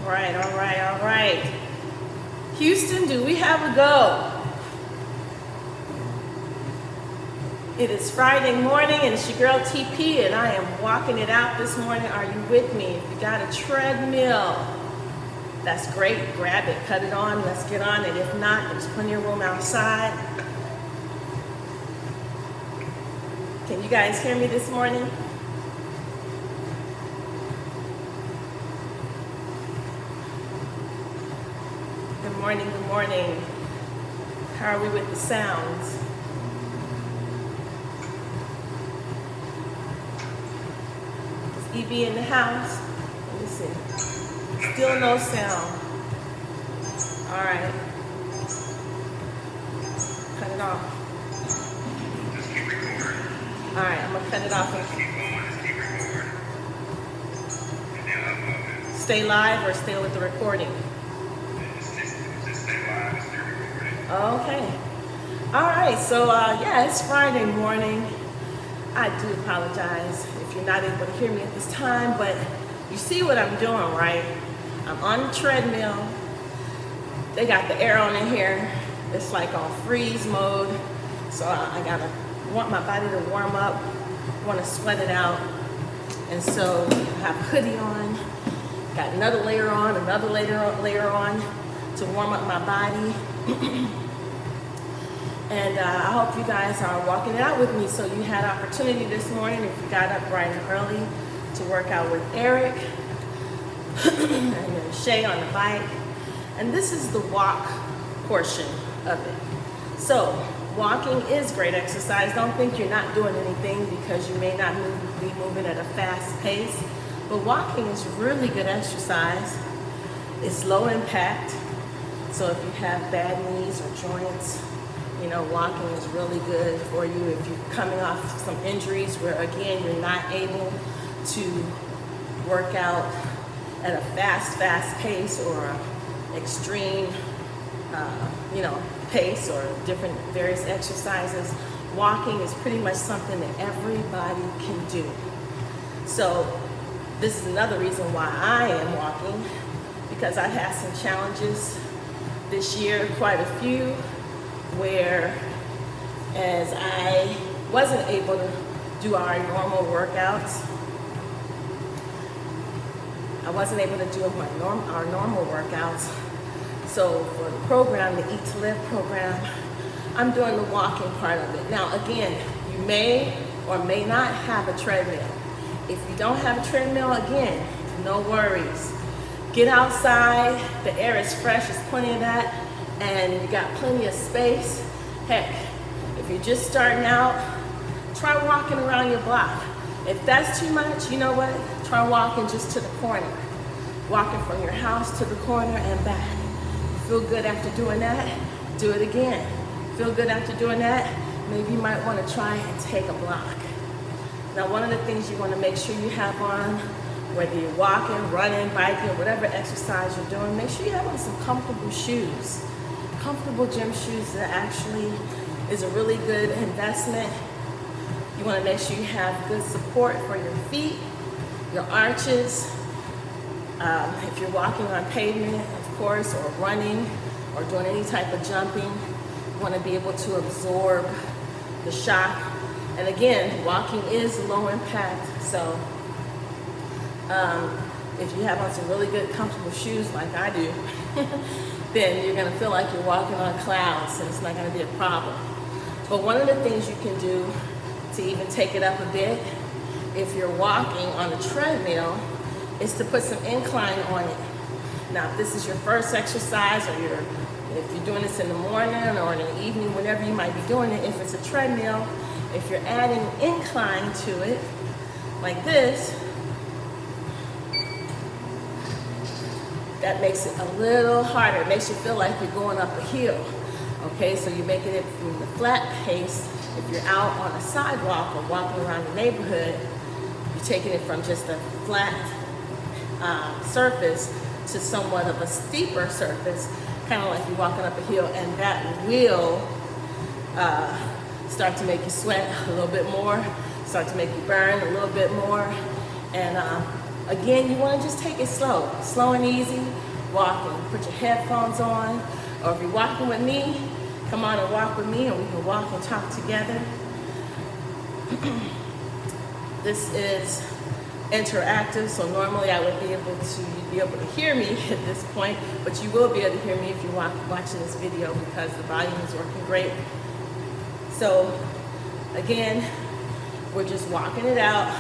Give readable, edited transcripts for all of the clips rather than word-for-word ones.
All right. Houston, do we have a go? It is Friday morning and it's your girl TP and I am walking it out this morning. Are you with me? If you got a treadmill, that's great. Grab it, cut it on, let's get on it. If not, there's plenty of room outside. Can you guys hear me this morning? Good morning, good morning. How are we with the sounds? Is EB in the house? Let me see. Still no sound. All right. Cut it off. All right, I'm gonna cut it off. Stay live or stay with the recording? Okay. All right, so yeah, it's Friday morning. I do apologize if you're not able to hear me at this time, but you see what I'm doing, right? I'm on the treadmill. They got the air on in here. It's like on freeze mode. So I want my body to warm up, want to sweat it out. And so I have a hoodie on, got another layer on, another layer on to warm up my body. And I hope you guys are walking it out with me. So you had opportunity this morning if you got up bright and early to work out with Eric and then Shay on the bike. And this is the walk portion of it. So walking is great exercise. Don't think you're not doing anything because you may not be moving at a fast pace. But walking is really good exercise. It's low impact. So if you have bad knees or joints, you know, walking is really good for you. If you're coming off some injuries where, again, you're not able to work out at a fast pace or extreme, pace or different various exercises, walking is pretty much something that everybody can do. So this is another reason why I am walking, because I've had some challenges this year, quite a few, where as I wasn't able to do our normal workouts, our normal workouts. So for the program, the Eat to Live program, I'm doing the walking part of it. Now again, you may or may not have a treadmill. If you don't have a treadmill, again, no worries. Get outside, the air is fresh, there's plenty of that, and you got plenty of space. Heck, if you're just starting out, try walking around your block. If that's too much, you know what? Try walking just to the corner. Walking from your house to the corner and back. You feel good after doing that? Do it again. Feel good after doing that? Maybe you might want to try and take a block. Now, one of the things you want to make sure you have on, whether you're walking, running, biking, whatever exercise you're doing, make sure you have on some comfortable shoes. Comfortable gym shoes that actually is a really good investment. You want to make sure you have good support for your feet, your arches. If you're walking on pavement, of course, or running, or doing any type of jumping, you want to be able to absorb the shock. And again, walking is low impact, so if you have on some really good comfortable shoes like I do, then you're going to feel like you're walking on clouds and it's not going to be a problem. But one of the things you can do to even take it up a bit, if you're walking on a treadmill, is to put some incline on it. Now, if this is your first exercise, or if you're doing this in the morning or in the evening, whenever you might be doing it, if it's a treadmill, if you're adding incline to it, like this, that makes it a little harder. It makes you feel like you're going up a hill. Okay, so you're making it from the flat pace. If you're out on a sidewalk or walking around the neighborhood, you're taking it from just a flat surface to somewhat of a steeper surface, kind of like you're walking up a hill, and that will start to make you sweat a little bit more, start to make you burn a little bit more, and Again, you want to just take it slow and easy, walking. Put your headphones on, or if you're walking with me, come on and walk with me and we can walk and talk together. This is interactive, so normally I would be able to hear me at this point, but you will be able to hear me if you're watching this video because the volume is working great. So again, we're just walking it out.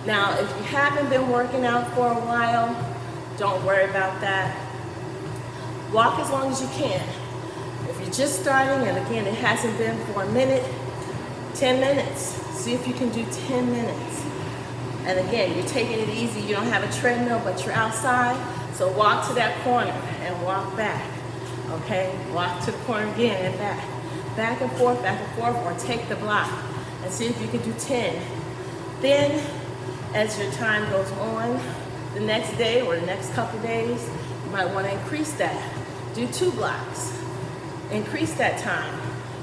Now, if you haven't been working out for a while, don't worry about that. Walk as long as you can. If you're just starting, and again, it hasn't been for a minute, 10 minutes. See if you can do 10 minutes. And again, you're taking it easy. You don't have a treadmill, but you're outside. So walk to that corner and walk back. Okay? Walk to the corner again and back. Back and forth, or take the block. And see if you can do 10. Then, as your time goes on, the next day or the next couple days, you might want to increase that. Do 2 blocks. Increase that time.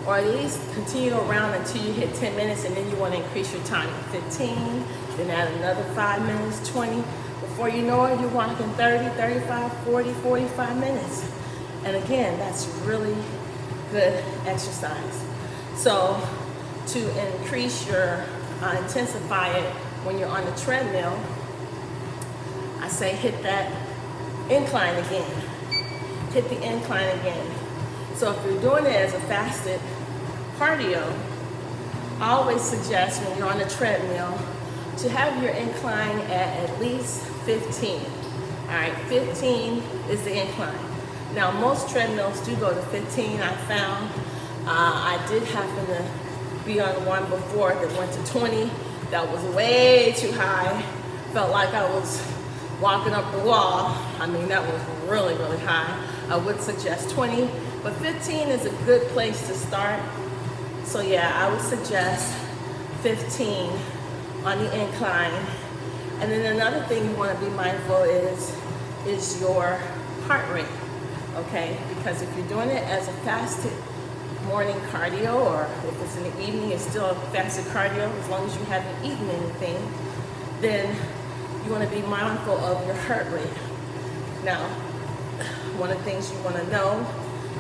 Or at least continue to round until you hit 10 minutes, and then you want to increase your time to 15, then add another 5 minutes, 20. Before you know it, you're walking 30, 35, 40, 45 minutes. And again, that's really good exercise. So to increase your, intensify it when you're on the treadmill, I say hit that incline again. Hit the incline again. So if you're doing it as a fasted cardio, I always suggest when you're on the treadmill to have your incline at least 15. All right, 15 is the incline. Now, most treadmills do go to 15, I found. I did happen to be on one before that went to 20. That was way too high. Felt like I was walking up the wall. I mean, that was really, really high. I would suggest 20, but 15 is a good place to start. So yeah, I would suggest 15 on the incline. And then another thing you want to be mindful is your heart rate, okay? Because if you're doing it as a fasted morning cardio, or if it's in the evening, it's still a fasted cardio, as long as you haven't eaten anything, then you want to be mindful of your heart rate. Now, one of the things you want to know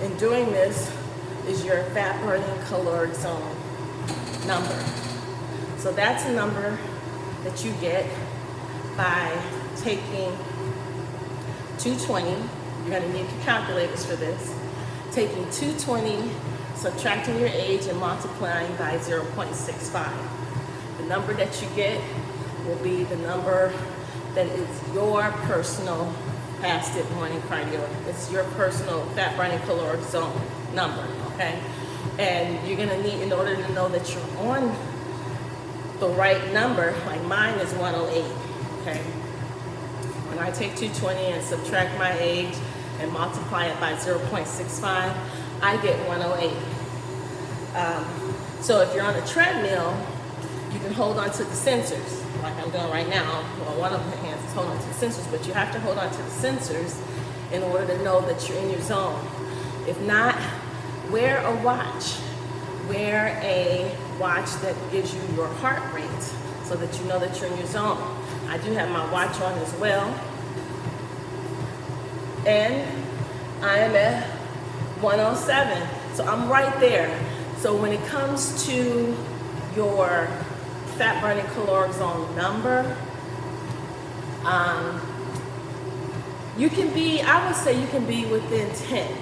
in doing this is your fat burning caloric zone number. So that's a number that you get by taking 220. You're going to need your calculators for this. Taking 220, subtracting your age, and multiplying by 0.65. The number that you get will be the number that is your personal fasted morning cardio. It's your personal fat burning caloric zone number, okay? And you're gonna need, in order to know that you're on the right number, like mine is 108, okay? When I take 220 and subtract my age and multiply it by 0.65, I get 108. So if you're on a treadmill, you can hold on to the sensors, like I'm doing right now. Well, one of my hands is holding on to the sensors, but you have to hold on to the sensors in order to know that you're in your zone. If not, wear a watch. Wear a watch that gives you your heart rate so that you know that you're in your zone. I do have my watch on as well. And I am at 107. So I'm right there. So when it comes to your fat burning caloric zone number, you can be, I would say you can be within 10.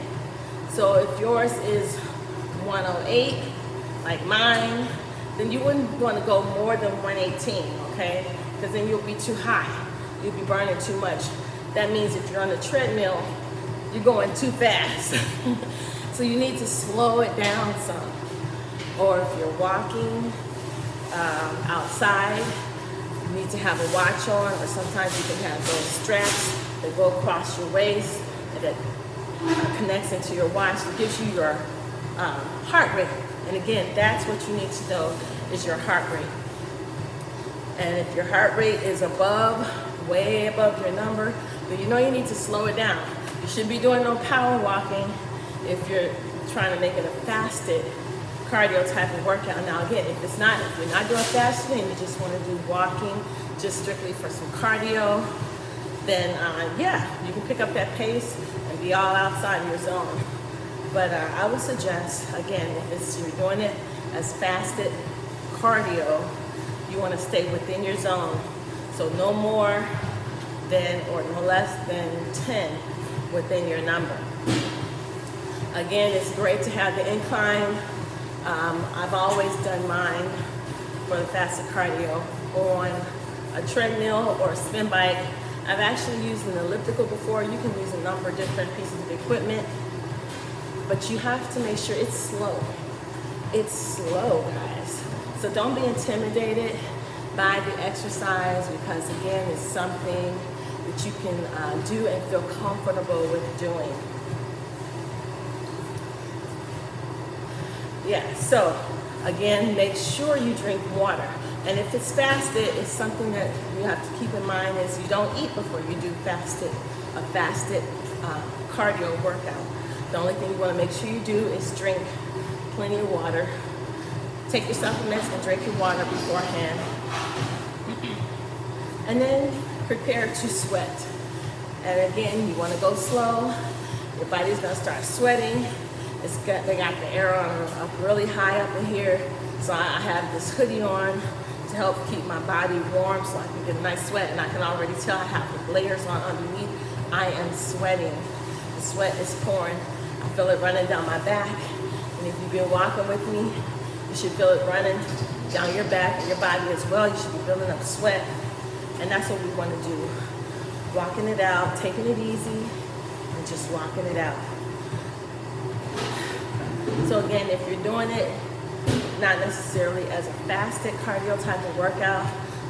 So if yours is 108, like mine, then you wouldn't want to go more than 118, okay? Because then you'll be too high. You'll be burning too much. That means if you're on the treadmill, you're going too fast. So you need to slow it down some. Or if you're walking outside, you need to have a watch on, or sometimes you can have those straps that go across your waist and that connects into your watch. It gives you your heart rate. And again, that's what you need to know is your heart rate. And if your heart rate is above, way above your number, then you know you need to slow it down. You shouldn't be doing no power walking if you're trying to make it a fasted cardio type of workout. Now again, if you're not doing fasting and you just want to do walking just strictly for some cardio, then yeah, you can pick up that pace and be all outside of your zone. But I would suggest, again, if you're doing it as fasted cardio, you want to stay within your zone. So no more than or no less than 10 within your number. Again, it's great to have the incline. I've always done mine for the fasted cardio on a treadmill or a spin bike. I've actually used an elliptical before. You can use a number of different pieces of equipment, but you have to make sure it's slow. It's slow, guys. So don't be intimidated by the exercise, because again, it's something that you can do and feel comfortable with doing. Yeah, so again, make sure you drink water. And if it's fasted, it's something that you have to keep in mind is you don't eat before you do a fasted cardio workout. The only thing you want to make sure you do is drink plenty of water. Take your supplements and drink your water beforehand. And then prepare to sweat. And again, you want to go slow. Your body's going to start sweating. They got the air on up really high up in here. So I have this hoodie on to help keep my body warm so I can get a nice sweat. And I can already tell I have the layers on underneath. I am sweating. The sweat is pouring. I feel it running down my back. And if you've been walking with me, you should feel it running down your back and your body as well. You should be building up sweat. And that's what we want to do. Walking it out, taking it easy, and just walking it out. So again, if you're doing it, not necessarily as a fasted cardio type of workout,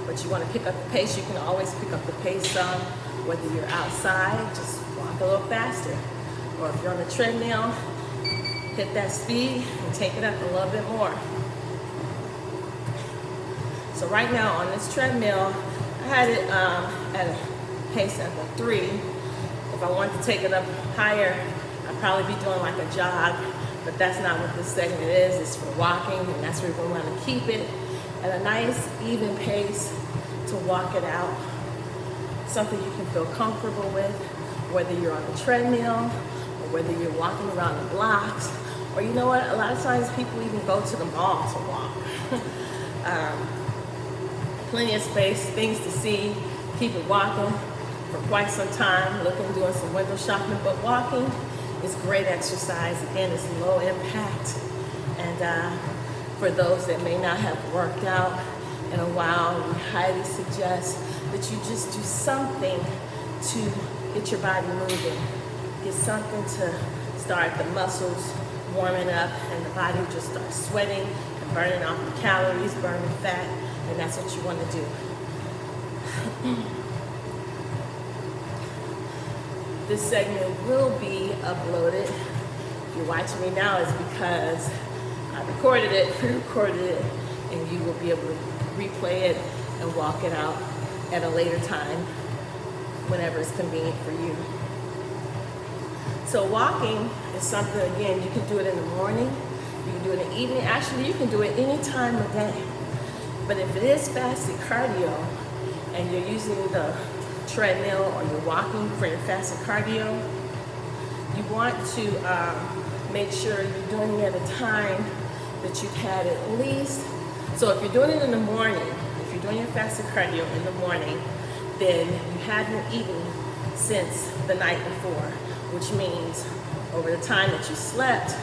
but you want to pick up the pace, you can always pick up the pace some, whether you're outside, just walk a little faster. Or if you're on the treadmill, hit that speed and take it up a little bit more. So right now on this treadmill, I had it at a pace of a 3. If I wanted to take it up higher, I'd probably be doing like a jog, but that's not what this segment is. It's for walking, and that's where we want to keep it at a nice, even pace to walk it out. Something you can feel comfortable with, whether you're on a treadmill or whether you're walking around the blocks, or you know what, a lot of times people even go to the mall to walk. Plenty of space, things to see, keep it walking for quite some time, doing some window shopping, but walking is great exercise. Again, it's low impact, and for those that may not have worked out in a while, we highly suggest that you just do something to get your body moving, get something to start the muscles warming up, and the body just starts sweating and burning off the calories, burning fat, and that's what you want to do. This segment will be uploaded. If you're watching me now, it's because I recorded it, pre-recorded it, and you will be able to replay it and walk it out at a later time, whenever it's convenient for you. So walking is something, again, you can do it in the morning, you can do it in the evening. Actually, you can do it any time of day. But if it is fasted cardio and you're using the treadmill or you're walking for your fasted cardio, you want to make sure you're doing it at a time that you've had at least. So if you're doing it in the morning, if you're doing your fasted cardio in the morning, then you haven't eaten since the night before, which means over the time that you slept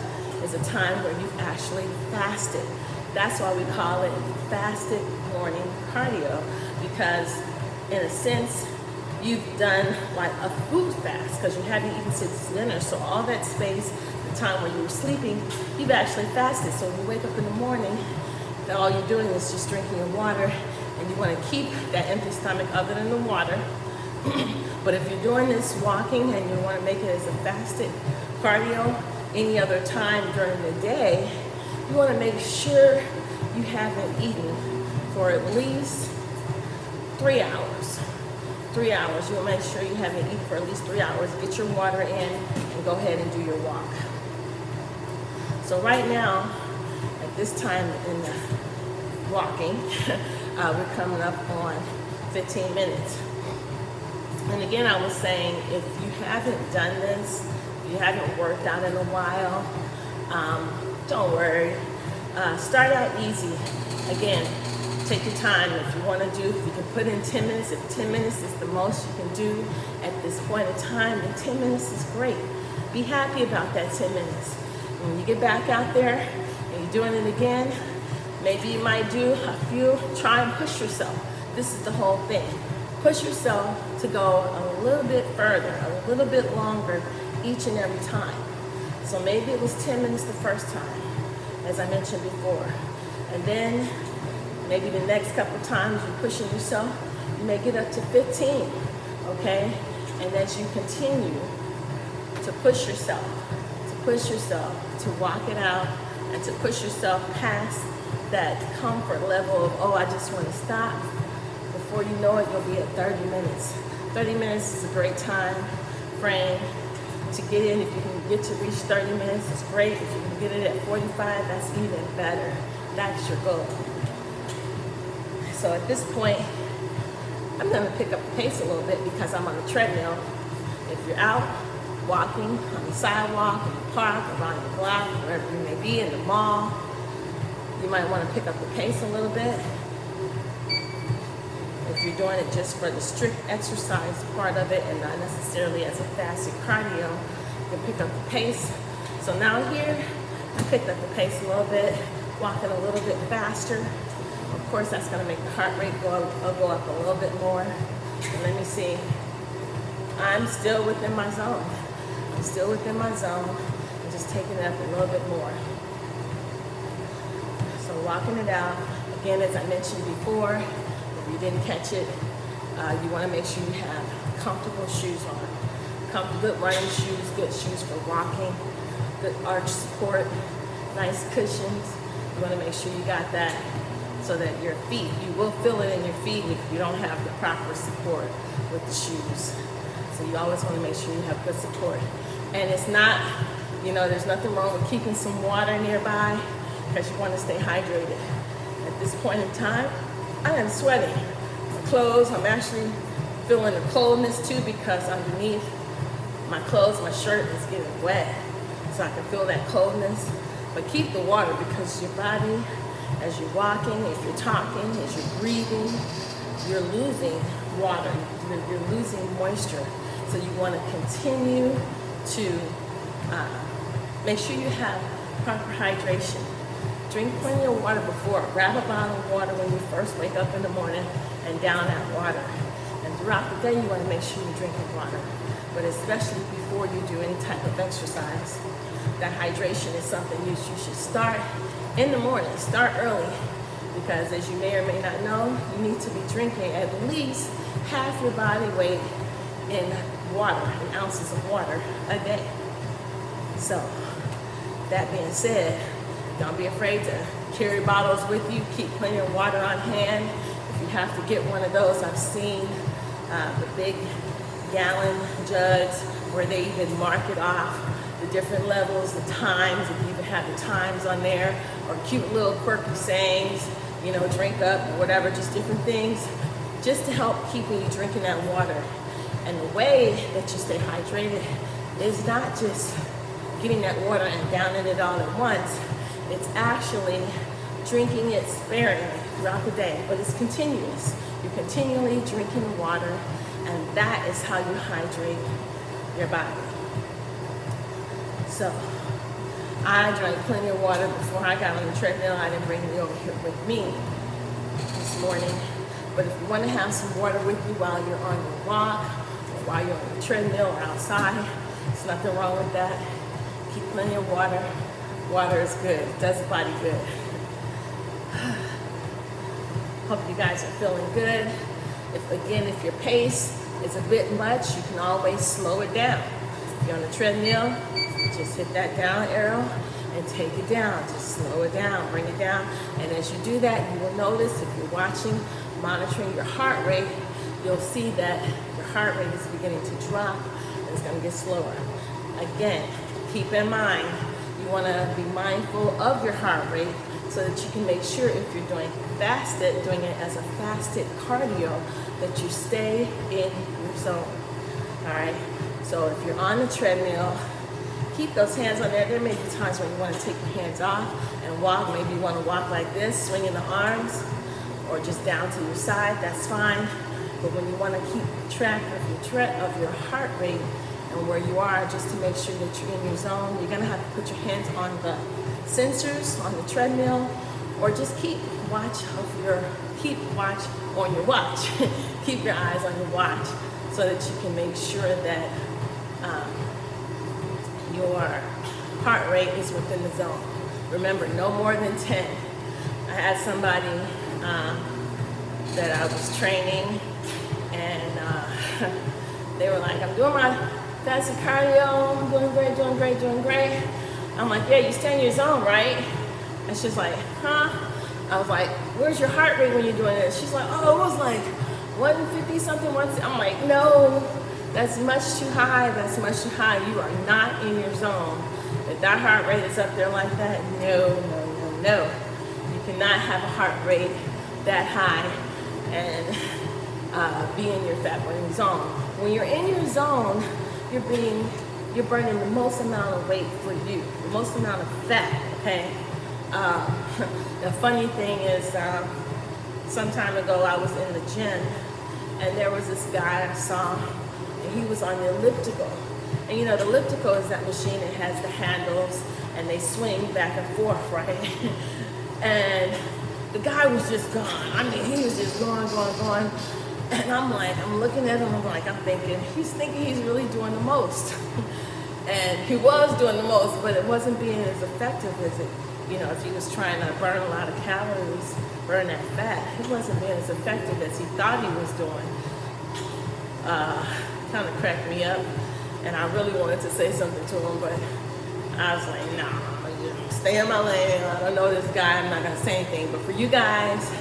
is a time where you've actually fasted. That's why we call it fasted morning cardio, because in a sense, you've done like a food fast because you haven't eaten since dinner. So all that space, the time when you were sleeping, you've actually fasted. So when you wake up in the morning, then all you're doing is just drinking your water, and you want to keep that empty stomach other than the water. But if you're doing this walking and you want to make it as a fasted cardio any other time during the day, you want to make sure you haven't eaten for at least 3 hours. 3 hours. You want to make sure you haven't eaten for at least 3 hours. Get your water in and go ahead and do your walk. So right now, at this time in the walking, we're coming up on 15 minutes. And again, I was saying, if you haven't done this, if you haven't worked out in a while, don't worry. Start out easy. Again, take your time. If you want to do, if you can put in 10 minutes, if 10 minutes is the most you can do at this point in time, then 10 minutes is great. Be happy about that 10 minutes. When you get back out there and you're doing it again, maybe you might do a few, try and push yourself. This is the whole thing. Push yourself to go a little bit further, a little bit longer each and every time. So maybe it was 10 minutes the first time, as I mentioned before. And then maybe the next couple of times you're pushing yourself, you may get up to 15, okay? And as you continue to push yourself, to walk it out, and to push yourself past that comfort level of, oh, I just want to stop. Before you know it, you'll be at 30 minutes. 30 minutes is a great time frame to get in. If you can get to reach 30 minutes, it's great. If you can get it at 45, that's even better. That's your goal. So at this point, I'm going to pick up the pace a little bit because I'm on the treadmill. If you're out walking on the sidewalk, in the park, around the block, wherever you may be, in the mall, you might want to pick up the pace a little bit. If you're doing it just for the strict exercise part of it and not necessarily as a fasted cardio, you can pick up the pace. So now here, I picked up the pace a little bit, walking a little bit faster. Of course, that's going to make the heart rate go up a little bit more. And let me see. I'm still within my zone. I'm still within my zone. I'm just taking it up a little bit more. So walking it out. Again, as I mentioned before, if you didn't catch it, you want to make sure you have comfortable shoes on. Good running shoes, good shoes for walking, good arch support, nice cushions. You want to make sure you got that so that your feet, you will feel it in your feet if you don't have the proper support with the shoes. So you always want to make sure you have good support. And it's not, there's nothing wrong with keeping some water nearby because you want to stay hydrated. At this point in time, I am sweating. My clothes, I'm actually feeling the coldness too because underneath my clothes, my shirt is getting wet. So I can feel that coldness. But keep the water because your body, as you're walking, if you're talking, as you're breathing, you're losing water, you're losing moisture. So you want to continue to make sure you have proper hydration. Drink plenty of water before. Grab a bottle of water when you first wake up in the morning and down that water. And throughout the day, you want to make sure you're drinking water. But especially before you do any type of exercise, that hydration is something you should start in the morning. Start early because as you may or may not know, you need to be drinking at least half your body weight in water, in ounces of water a day. So that being said, don't be afraid to carry bottles with you. Keep plenty of water on hand. If you have to get one of those, I've seen the big gallon jugs where they even mark it off, the different levels, the times, if you even have the times on there, or cute little quirky sayings, drink up or whatever, just different things, just to help keeping you drinking that water. And the way that you stay hydrated is not just getting that water and downing it all at once. It's actually drinking it sparingly throughout the day, but it's continuous. You're continually drinking water, and that is how you hydrate your body. So I drank plenty of water before I got on the treadmill. I didn't bring it over here with me this morning. But if you want to have some water with you while you're on your walk, or while you're on the treadmill or outside, there's nothing wrong with that. Keep plenty of water. Water is good. It does the body good. Hope you guys are feeling good. If your pace is a bit much, you can always slow it down. If you're on the treadmill, just hit that down arrow and take it down. Just slow it down, bring it down. And as you do that, you will notice if you're watching, monitoring your heart rate, you'll see that your heart rate is beginning to drop and it's going to get slower. Again, keep in mind, you want to be mindful of your heart rate so that you can make sure if you're doing it as a fasted cardio, that you stay in your zone. All right, so if you're on the treadmill, keep those hands on there. There may be times when you want to take your hands off and walk. Maybe you want to walk like this, swinging the arms, or just down to your side, that's fine. But when you want to keep track of your heart rate and where you are, just to make sure that you're in your zone, you're gonna have to put your hands on the sensors on the treadmill, or just keep watch on your watch. Keep your eyes on your watch so that you can make sure that your heart rate is within the zone. Remember, no more than 10. I had somebody that I was training, and they were like, I'm doing my fasted cardio, I'm doing great. I'm like, yeah, you stay in your zone, right? And she's like, huh? I was like, where's your heart rate when you're doing this? She's like, oh, it was like 150 something. I'm like, no, that's much too high. That's much too high. You are not in your zone. If that heart rate is up there like that, no. You cannot have a heart rate that high and be in your fat burning zone. When you're in your zone, you're burning the most amount of weight for you, the most amount of fat, okay? The funny thing is, some time ago I was in the gym, and there was this guy I saw, and he was on the elliptical. And you know, the elliptical is that machine that has the handles, and they swing back and forth, right? And the guy was just gone. I mean, he was just going. And I'm looking at him, he's thinking he's really doing the most. And he was doing the most, but it wasn't being as effective as it, if he was trying to burn a lot of calories, burn that fat, it wasn't being as effective as he thought he was doing. Kind of cracked me up, and I really wanted to say something to him, but I was like, nah, stay in my lane. I don't know this guy, I'm not gonna say anything. But for you guys,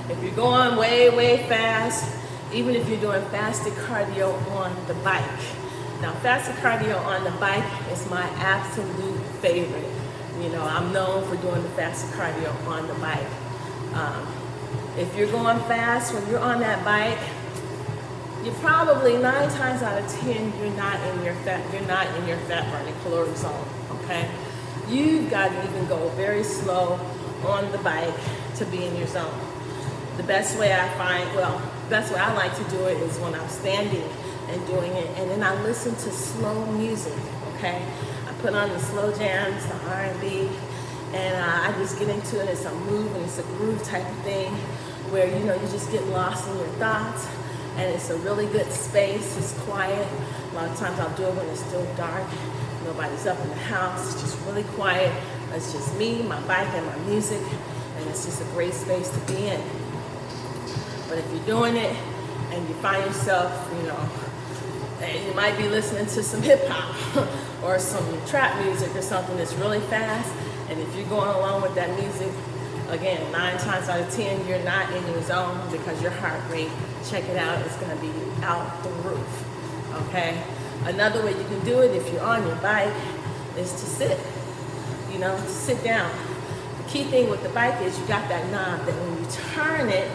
if you're going way fast, even if you're doing fasted cardio on the bike. Now, fasted cardio on the bike is my absolute favorite. I'm known for doing the fasted cardio on the bike. If you're going fast, when you're on that bike, you're probably 9 times out of 10, you're not in your fat burning caloric zone, okay? You've got to even go very slow on the bike to be in your zone. The best way I like to do it is when I'm standing and doing it, and then I listen to slow music, okay? I put on the slow jams, the R&B, and I just get into it. It's a move and it's a groove type of thing where, you just get lost in your thoughts, and it's a really good space. It's quiet. A lot of times I'll do it when it's still dark. Nobody's up in the house. It's just really quiet. It's just me, my bike, and my music, and it's just a great space to be in. But if you're doing it and you find yourself, and you might be listening to some hip hop or some trap music or something that's really fast, and if you're going along with that music, again, 9 times out of 10, you're not in your zone because your heart rate, check it out, is going to be out the roof, okay? Another way you can do it if you're on your bike is to sit, to sit down. The key thing with the bike is you got that knob that when you turn it,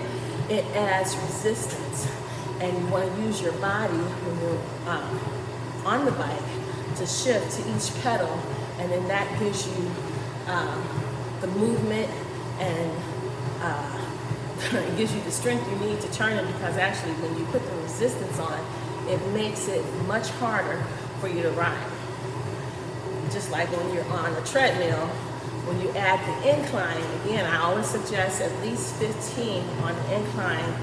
it adds resistance. And you want to use your body when you're on the bike to shift to each pedal, and then that gives you the movement, and it gives you the strength you need to turn it, because actually when you put the resistance on, it makes it much harder for you to ride. Just like when you're on a treadmill, when you add the incline, again, I always suggest at least 15 on the incline,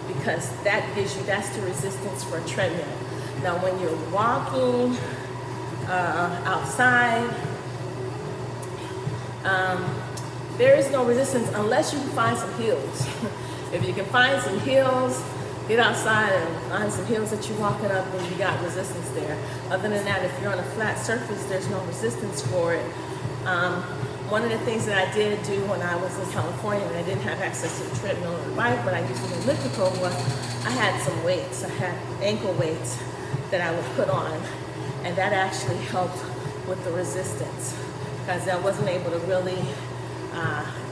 because that's the resistance for a treadmill. Now when you're walking outside, there is no resistance unless you can find some hills. If you can find some hills, get outside and find some hills that you're walking up, then you got resistance there. Other than that, if you're on a flat surface, there's no resistance for it. One of the things that I did do when I was in California and I didn't have access to the treadmill or the bike, but I used an elliptical, was I had some weights. I had ankle weights that I would put on, and that actually helped with the resistance, because I wasn't able to really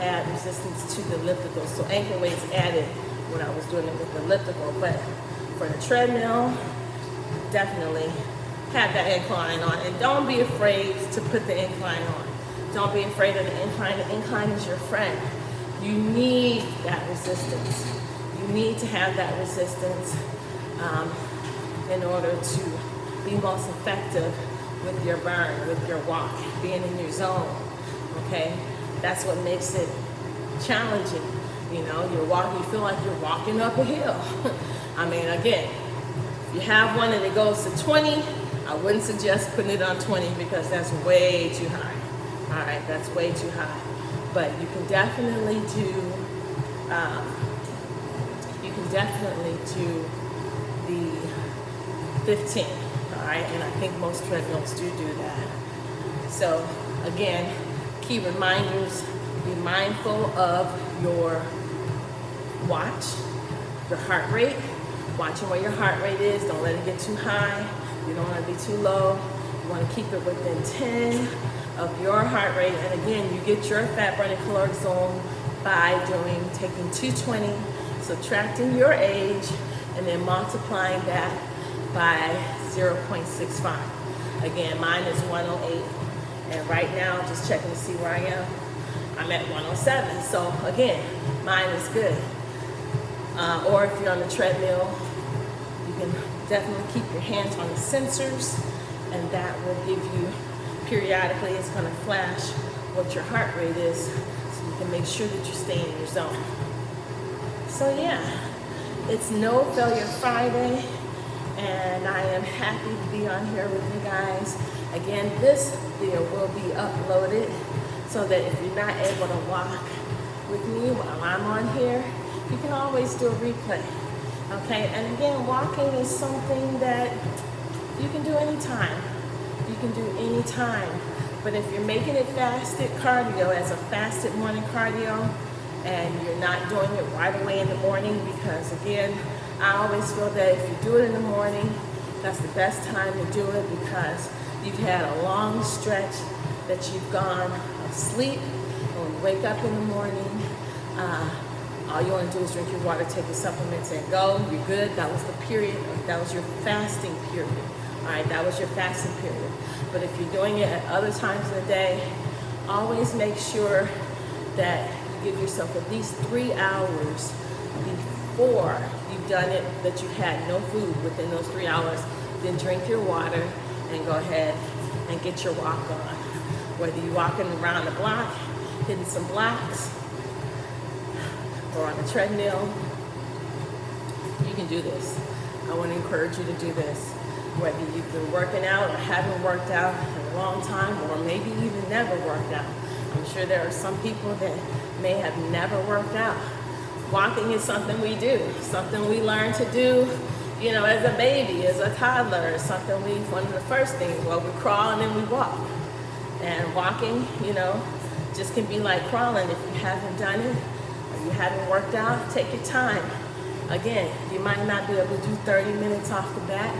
add resistance to the elliptical. So ankle weights added when I was doing it with the elliptical. But for the treadmill, definitely have that incline on. And don't be afraid to put the incline on. Don't be afraid of the incline. The incline is your friend. You need that resistance. You need to have that resistance in order to be most effective with your burn, with your walk, being in your zone, okay? That's what makes it challenging. You know, you're walking, you feel like you're walking up a hill. I mean, again, if you have one and it goes to 20, I wouldn't suggest putting it on 20 because that's way too high. All right, that's way too high. But you can definitely do, the 15, all right? And I think most treadmills do that. So again, key reminders, be mindful of your watch, your heart rate, watching where your heart rate is. Don't let it get too high. You don't want to be too low. You want to keep it within 10 of your heart rate. And again, you get your fat burning caloric zone by taking 220, subtracting your age, and then multiplying that by 0.65. Again, mine is 108. And right now, just checking to see where I am. I'm at 107. So again, mine is good. Or if you're on the treadmill, you can definitely keep your hands on the sensors, and that will give you, periodically, it's going to flash what your heart rate is, so you can make sure that you stay in your zone. So yeah, it's No Failure Friday, and I am happy to be on here with you guys. Again, this video will be uploaded so that if you're not able to walk with me while I'm on here, you can always do a replay, okay? And again, walking is something that you can do anytime. You can do anytime. But if you're making it fasted cardio as a fasted morning cardio, and you're not doing it right away in the morning, because again, I always feel that if you do it in the morning, that's the best time to do it, because you've had a long stretch that you've gone asleep. And when you wake up in the morning, all you want to do is drink your water, take your supplements, and go. You're good. That was the period. That was your fasting period. All right, that was your fasting period. But if you're doing it at other times of the day, always make sure that you give yourself at least 3 hours before you've done it, that you've had no food within those 3 hours. Then drink your water and go ahead and get your walk on. Whether you're walking around the block, hitting some blocks, or on a treadmill, you can do this. I want to encourage you to do this. Whether you've been working out or haven't worked out in a long time, or maybe even never worked out. I'm sure there are some people that may have never worked out. Walking is something we do, something we learn to do, you know, as a baby, as a toddler. It's something one of the first things, well, we crawl and then we walk. And walking, you know, just can be like crawling. If you haven't done it, or you haven't worked out, take your time. Again, you might not be able to do 30 minutes off the bat,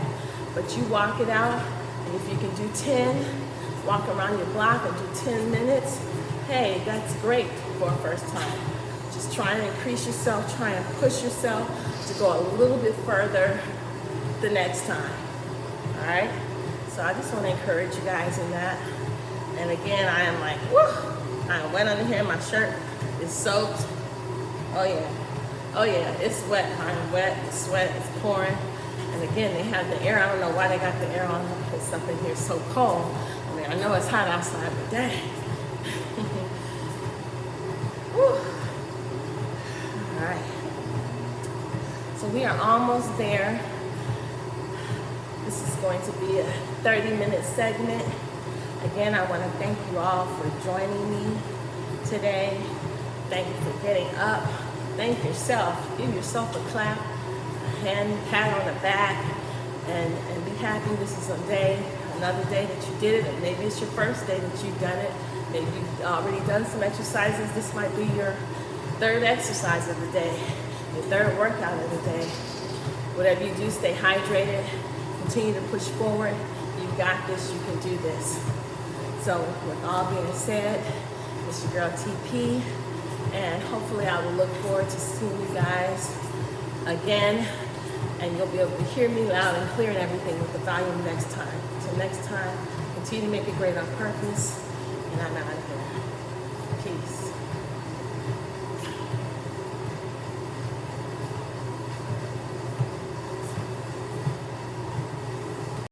but you walk it out, and if you can do 10, walk around your block and do 10 minutes, hey, that's great for a first time. Just try and increase yourself, try and push yourself to go a little bit further the next time, all right? So I just want to encourage you guys in that. And again, I am like, whoo, I am wet under here, my shirt is soaked. Oh yeah, it's wet, I am wet, the sweat is pouring. And again, they have the air. I don't know why they got the air on, because something here is so cold. I mean, I know it's hot outside, but dang. All right. So we are almost there. This is going to be a 30-minute segment. Again, I want to thank you all for joining me today. Thank you for getting up. Thank yourself. Give yourself a clap, a hand pat on the back, and be happy this is another day that you did it. And maybe it's your first day that you've done it. Maybe you've already done some exercises. This might be your third exercise of the day, your third workout of the day. Whatever you do, stay hydrated. Continue to push forward. You got this. You can do this. So with all being said, it's your girl TP, and hopefully I will look forward to seeing you guys again and you'll be able to hear me loud and clear and everything with the volume next time. Until next time, continue to make it great on purpose, and I'm out of here. Peace.